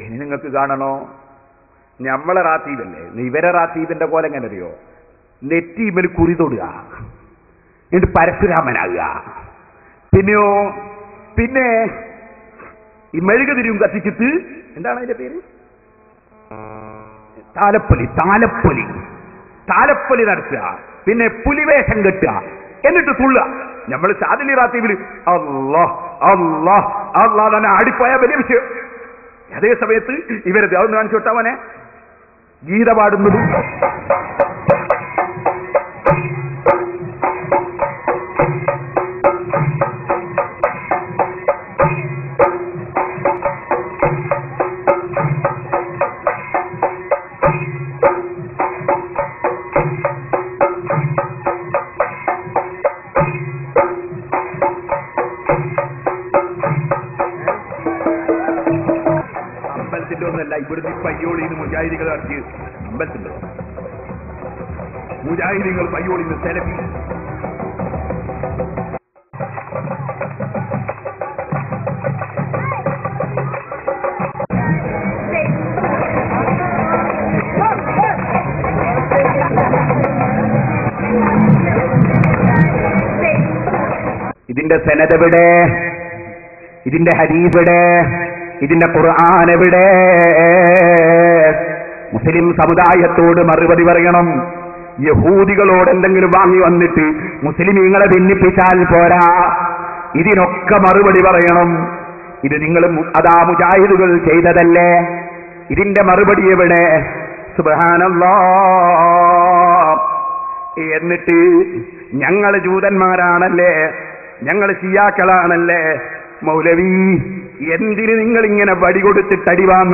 ഇനി നിങ്ങൾക്ക് കാണണോ? നമ്മളെ റാത്തീബല്ലേ, ഇവരെ റാത്തീബിന്റെ പോലെ എങ്ങനെ അറിയോ? നെറ്റീബിൽ കുറി തൊടുക, എന്നിട്ട് പരശുരാമനാകുക. പിന്നെയോ പിന്നെ ഈ മെഴുകുതിരിയും കത്തിച്ചിട്ട് എന്താണ് അതിന്റെ പേര്? താലപ്പൊലി നടത്തുക. പിന്നെ പുലിവേഷം കെട്ടുക, എന്നിട്ട് തുള്ളുക. നമ്മൾ സാദിലി റാത്തീബിൽ അല്ലാഹ് അല്ലാഹ് അല്ലാഹ് തന്നെ ആടിപ്പോയ വലിയ വിഷയം. അതേ സമയത്ത് ഇവരത് അതൊന്ന് കാണിച്ചു വിട്ടാവനെ ഗീത പാടുന്നതും ഒന്നല്ല. ഇവിടുന്ന് പയ്യോളിന്ന് മുജാഹിദികൾ നടത്തി അമ്പലത്തിലോ മുജാഹിദികൾ പയ്യോളിന്ന് സെലഫി. ഇതിന്റെ സനദ് എവിടെ? ഇതിന്റെ ഹദീസ് എവിടെ? ഇതിന്റെ ഖുർആൻ എവിടെ? മുസ്ലിം സമുദായത്തോട് മറുപടി പറയണം. യഹൂദികളോട് എന്തെങ്കിലും വാങ്ങി വന്നിട്ട് മുസ്ലിമീങ്ങളെ ഭിന്നിപ്പിച്ചാൽ പോരാ, ഇതിനൊക്കെ മറുപടി പറയണം. ഇത് നിങ്ങൾ അതാ മുജാഹിദുകൾ ചെയ്തതല്ലേ? ഇതിന്റെ മറുപടി എവിടെ? സുബ്ഹാനല്ലാഹ്. എന്നിട്ട് ഞങ്ങൾ ജൂതന്മാരാണല്ലേ, ഞങ്ങൾ ശിയാക്കളാണല്ലേ, മൗലവി എന്തിന് നിങ്ങൾ ഇങ്ങനെ വടി കൊടുത്തിട്ട് അടിവാങ്ങ